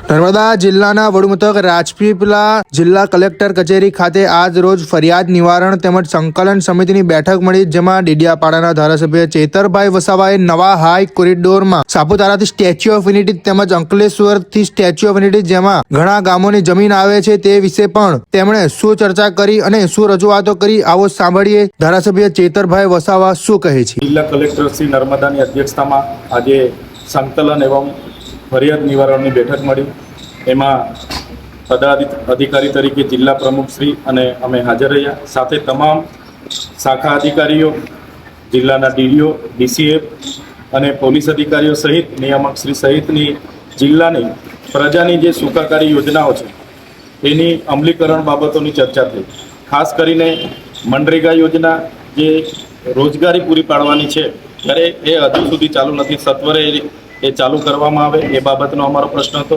નર્મદા જિલ્લાના વડુમથક રાજપીપળા જિલ્લા કલેક્ટર કચેરી ખાતે આજ રોજ ફરિયાદ નિવારણ તેમજ સંકલન સમિતિની બેઠક મળી, જેમાં ડેડિયાપાડાના ધારાસભ્ય ચેતરભાઈ વસાવાએ નવા હાઈ કોરિડોરમાં સાપુતારાથી સ્ટેચ્યુ ઓફ યુનિટી તેમજ અંકલેશ્વરથી સ્ટેચ્યુ ઓફ યુનિટી જેમાં ઘણા ગામોની જમીન આવે છે તે વિશે પણ તેમણે શું ચર્ચા કરી અને શું રજૂઆતો કરી, આવો સાંભળીએ ધારાસભ્ય ચેતરભાઈ વસાવા શું કહે છે। જિલ્લા કલેક્ટર શ્રી નર્મદાની અધ્યક્ષતામાં આજે સંકલન એવં ફરિયાદ નિવારણની બેઠક મળી। એમાં પદાધિકારી તરીકે જિલ્લા પ્રમુખ શ્રી અને અમે હાજર રહ્યા, સાથે તમામ શાખા અધિકારીઓ, જિલ્લાના ડીડીઓ, ડીસીએફ અને પોલીસ અધિકારીઓ સહિત નિયામક શ્રી સહિતની જિલ્લાની પ્રજાની જે સુખાકારી યોજનાઓ છે એની અમલીકરણ બાબતોની ચર્ચા થઈ। ખાસ કરીને મનરેગા યોજના જે રોજગારી પૂરી પાડવાની છે ત્યારે એ હજુ સુધી ચાલુ નથી, સત્વરે એ ચાલુ કરવામાં આવે એ બાબતનો અમારો પ્રશ્ન હતો।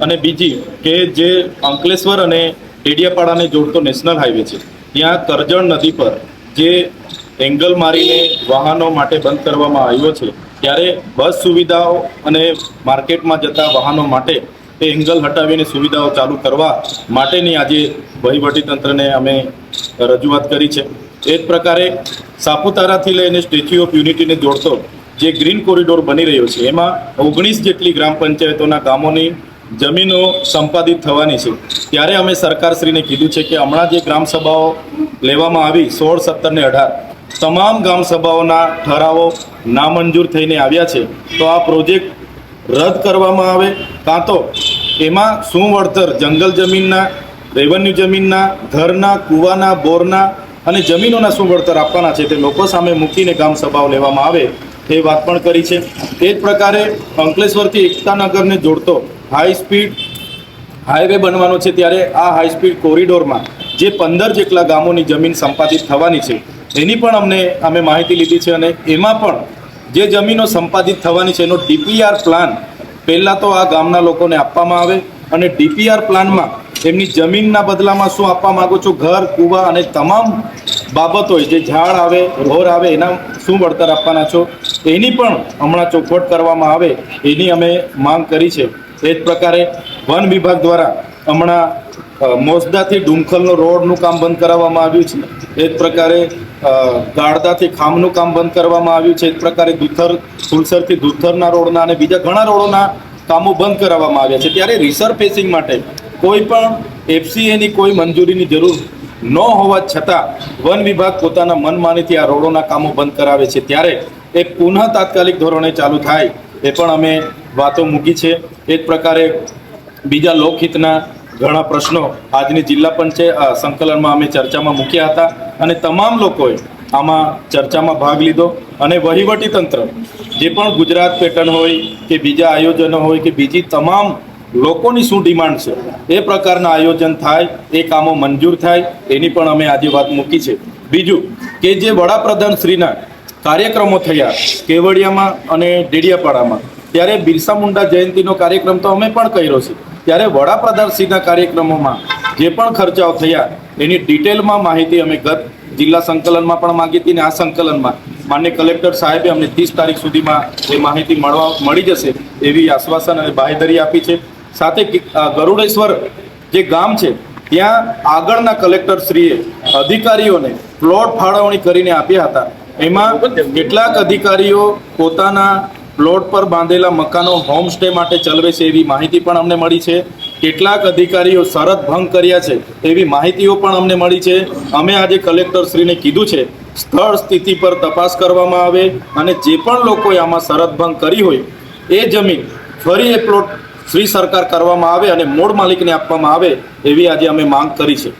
અને બીજી કે જે અંકલેશ્વર અને ડેડિયાપાડાને જોડતો નેશનલ હાઈવે છે ત્યાં કરજણ નદી પર જે એંગલ મારીને વાહનો માટે બંધ કરવામાં આવ્યો છે, ત્યારે બસ સુવિધાઓ અને માર્કેટમાં જતા વાહનો માટે એ એંગલ હટાવીને સુવિધાઓ ચાલુ કરવા માટેની આજે વહીવટીતંત્રને અમે રજૂઆત કરી છે। એ જ પ્રકારે સાપુતારાથી લઈને સ્ટેચ્યુ ઓફ યુનિટીને જોડતો જે ગ્રીન કોરિડોર બની રહ્યો છે એમાં 19 જેટલી ગ્રામ પંચાયતોના ગામોની જમીનો સંપાદિત થવાની છે। ત્યારે અમે સરકારશ્રીને કીધું છે કે હમણાં જે ગ્રામ સભાઓ લેવામાં આવી 16, 17 ને 18 તમામ ગ્રામ સભાઓના ઠરાવો નામંજૂર થઈને આવ્યા છે, તો આ પ્રોજેક્ટ રદ કરવામાં આવે, કાં તો એમાં શું વળતર જંગલ જમીનના, રેવન્યુ જમીનના, ઘરના, કૂવાના, બોરના અને જમીનોના શું વળતર આપવાના છે તે લોકો સામે મૂકીને ગ્રામ સભાઓ લેવામાં આવે એ વાત પણ કરી છે। એ જ પ્રકારે અંકલેશ્વરથી એકતાનગરને જોડતો હાઈ સ્પીડ હાઈવે બનવાનો છે, ત્યારે આ હાઈ સ્પીડ કોરિડોરમાં જે 15 જેટલા ગામોની જમીન સંપાદિત થવાની છે એની પણ અમે માહિતી લીધી છે। અને એમાં પણ જે જમીનો સંપાદિત થવાની છે એનો ડીપીઆર પ્લાન પહેલાં તો આ ગામના લોકોને આપવામાં આવે અને ડીપીઆર પ્લાનમાં એમની જમીનના બદલામાં શું આપવા માગો છો, ઘર, કૂવા અને તમામ બાબતો જે ઝાડ આવે, રોર આવે એના શું વળતર આપવાના છો એની પણ હમણાં ચોખવટ કરવામાં આવે એની અમે માંગ કરી છે। એ જ પ્રકારે વન વિભાગ દ્વારા હમણાં મોસદાથી ડુમખલનો રોડનું કામ બંધ કરાવવામાં આવ્યું છે। એ જ પ્રકારે ગાળદાથી ખામનું કામ બંધ કરવામાં આવ્યું છે। એ જ પ્રકારે ફુલસરથી દુથરના રોડના અને બીજા ઘણા રોડોના કામો બંધ કરાવવામાં આવ્યા છે। ત્યારે રિસરફેસિંગ માટે કોઈ પણ એફસીએની કોઈ મંજૂરીની જરૂર ન હોવા છતાં વન વિભાગ પોતાના મનમાનીથી આ રોડોના કામો બંધ કરાવે છે, ત્યારે એ પુનઃ તાત્કાલિક ધોરણે ચાલુ થાય એ પણ અમે વાતો મૂકી છે। એ જ પ્રકારે બીજા લોકહિતના ઘણા પ્રશ્નો આજની જિલ્લા પંચાયત સંકલનમાં અમે ચર્ચામાં મૂક્યા હતા અને તમામ લોકોએ આમાં ચર્ચામાં ભાગ લીધો। અને વહીવટીતંત્ર જે પણ ગુજરાત પેટર્ન હોય કે બીજા આયોજનો હોય કે બીજી તમામ લોકોની શું ડિમાન્ડ છે એ પ્રકારના આયોજન થાય, એ કામો મંજૂર થાય એની પણ અમે આજે વાત મૂકી છે। બીજું કે જે વડાપ્રધાન શ્રીના કાર્યક્રમો થયા કેવડિયામાં અને ડેડિયાપાડામાં, ત્યારે બિરસા મુંડા જયંતિનો કાર્યક્રમ તો અમે પણ કર્યો છે, ત્યારે વડાપ્રધાન શ્રીના કાર્યક્રમોમાં જે પણ ખર્ચાઓ થયા એની ડિટેલમાં માહિતી અમે ગત જિલ્લા સંકલનમાં પણ માગી હતી અને આ સંકલનમાં માનનીય કલેક્ટર સાહેબે અમને 30 તારીખ સુધીમાં એ માહિતી મળી જશે એવી આશ્વાસન અને બાંહેધરી આપી છે। સાથે ગરુડેશ્વર જે ગામ છે ત્યાં આગળના કલેક્ટરશ્રીએ અધિકારીઓને પ્લોટ ફાળવણી કરીને આપ્યા હતા, એમાં કેટલાક અધિકારીઓ પોતાના પ્લોટ પર બાંધેલા મકાનો હોમસ્ટે માટે ચલાવે છે એવી માહિતી પણ અમને મળી છે। કેટલાક અધિકારીઓ શરત ભંગ કર્યા છે એવી માહિતીઓ પણ અમને મળી છે। અમે આજે કલેક્ટરશ્રીને કીધું છે સ્થળ સ્થિતિ પર તપાસ કરવામાં આવે અને જે પણ લોકોએ આમાં શરત ભંગ કરી હોય એ જમીન ફરી એ પ્લોટ ફ્રી સરકાર કરવામાં આવે અને મૂળ માલિકને આપવામાં આવે એવી આજે અમે માંગ કરી છે।